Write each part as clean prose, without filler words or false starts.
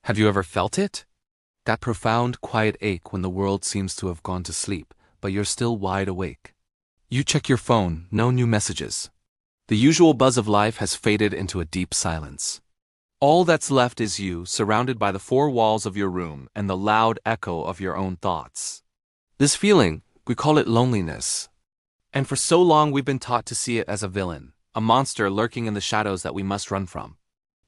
Have you ever felt it? That profound, quiet ache when the world seems to have gone to sleep, but you're still wide awake. You check your phone, no new messages. The usual buzz of life has faded into a deep silence. All that's left is you, surrounded by the four walls of your room and the loud echo of your own thoughts. This feeling, we call it loneliness. And for so long we've been taught to see it as a villain, a monster lurking in the shadows that we must run from.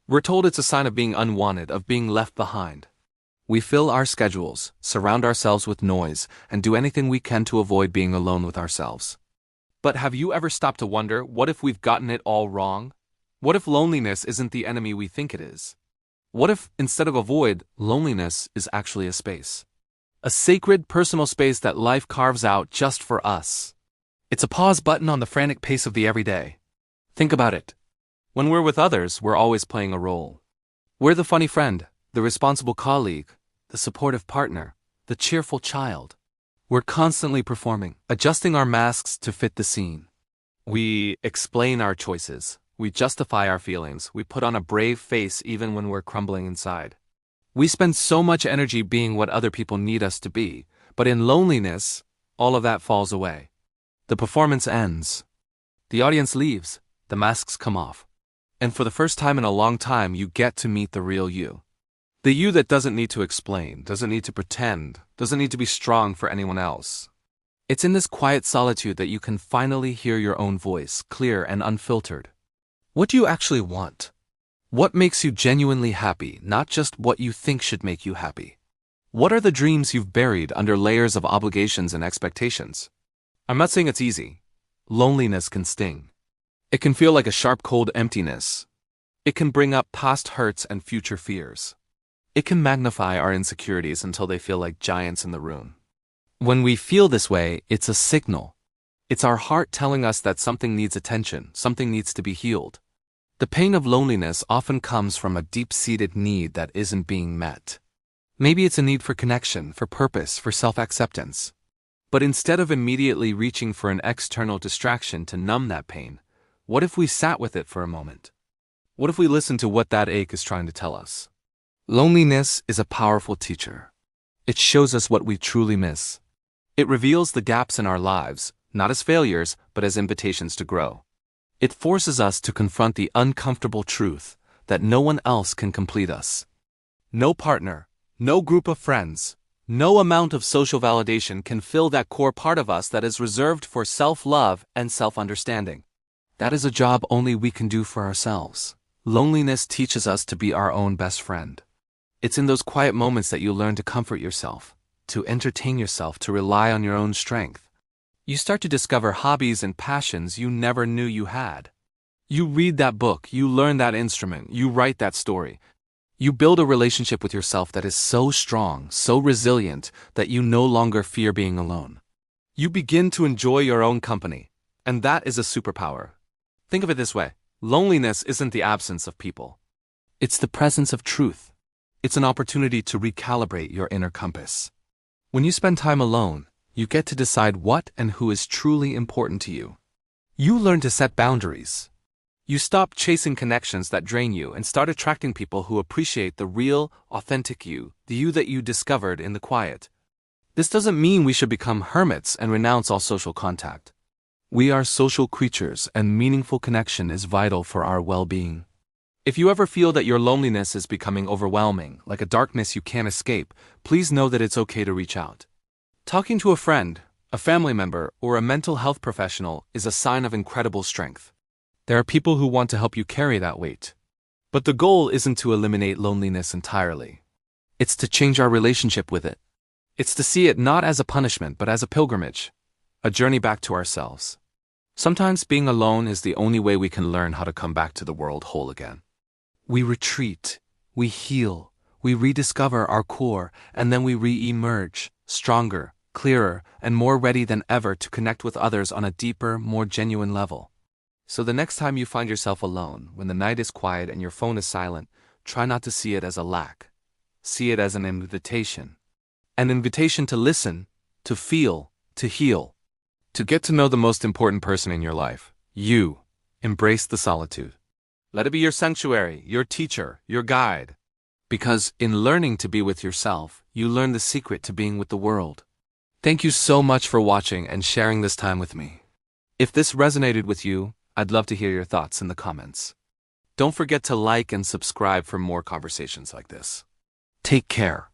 We're told it's a sign of being unwanted, of being left behind. We fill our schedules, surround ourselves with noise, and do anything we can to avoid being alone with ourselves. But have you ever stopped to wonder, what if we've gotten it all wrong? What if loneliness isn't the enemy we think it is? What if, instead of a void, loneliness is actually a space? A sacred, personal space that life carves out just for us. It's a pause button on the frantic pace of the everyday. Think about it. When we're with others, we're always playing a role. We're the funny friend, the responsible colleague, the supportive partner, the cheerful child. We're constantly performing, adjusting our masks to fit the scene. We explain our choices, we justify our feelings, we put on a brave face even when we're crumbling inside. We spend so much energy being what other people need us to be, but in loneliness, all of that falls away. The performance ends. The audience leaves, the masks come off. And for the first time in a long time, you get to meet the real you. The you that doesn't need to explain, doesn't need to pretend, doesn't need to be strong for anyone else. It's in this quiet solitude that you can finally hear your own voice, clear and unfiltered. What do you actually want? What makes you genuinely happy, not just what you think should make you happy? What are the dreams you've buried under layers of obligations and expectations? I'm not saying it's easy. Loneliness can sting. It can feel like a sharp, cold emptiness. It can bring up past hurts and future fears. It can magnify our insecurities until they feel like giants in the room. When we feel this way, it's a signal. It's our heart telling us that something needs attention, something needs to be healed. The pain of loneliness often comes from a deep-seated need that isn't being met. Maybe it's a need for connection, for purpose, for self-acceptance. But instead of immediately reaching for an external distraction to numb that pain, what if we sat with it for a moment? What if we listened to what that ache is trying to tell us? Loneliness is a powerful teacher. It shows us what we truly miss. It reveals the gaps in our lives, not as failures, but as invitations to grow. It forces us to confront the uncomfortable truth that no one else can complete us. No partner, no group of friends, no amount of social validation can fill that core part of us that is reserved for self-love and self-understanding. That is a job only we can do for ourselves. Loneliness teaches us to be our own best friend. It's in those quiet moments that you learn to comfort yourself, to entertain yourself, to rely on your own strength. You start to discover hobbies and passions you never knew you had. You read that book, you learn that instrument, you write that story. You build a relationship with yourself that is so strong, so resilient, that you no longer fear being alone. You begin to enjoy your own company, and that is a superpower. Think of it this way. Loneliness isn't the absence of people. It's the presence of truth. It's an opportunity to recalibrate your inner compass. When you spend time alone, you get to decide what and who is truly important to you. You learn to set boundaries. You stop chasing connections that drain you and start attracting people who appreciate the real, authentic you, the you that you discovered in the quiet. This doesn't mean we should become hermits and renounce all social contact. We are social creatures, and meaningful connection is vital for our well-being. If you ever feel that your loneliness is becoming overwhelming, like a darkness you can't escape, please know that it's okay to reach out. Talking to a friend, a family member, or a mental health professional is a sign of incredible strength. There are people who want to help you carry that weight. But the goal isn't to eliminate loneliness entirely. It's to change our relationship with it. It's to see it not as a punishment, but as a pilgrimage, a journey back to ourselves. Sometimes being alone is the only way we can learn how to come back to the world whole again. We retreat, we heal, we rediscover our core, and then we re-emerge, stronger, clearer, and more ready than ever to connect with others on a deeper, more genuine level. So the next time you find yourself alone, when the night is quiet and your phone is silent, try not to see it as a lack. See it as an invitation. An invitation to listen, to feel, to heal. To get to know the most important person in your life, you. Embrace the solitude. Let it be your sanctuary, your teacher, your guide. Because in learning to be with yourself, you learn the secret to being with the world. Thank you so much for watching and sharing this time with me. If this resonated with you, I'd love to hear your thoughts in the comments. Don't forget to like and subscribe for more conversations like this. Take care.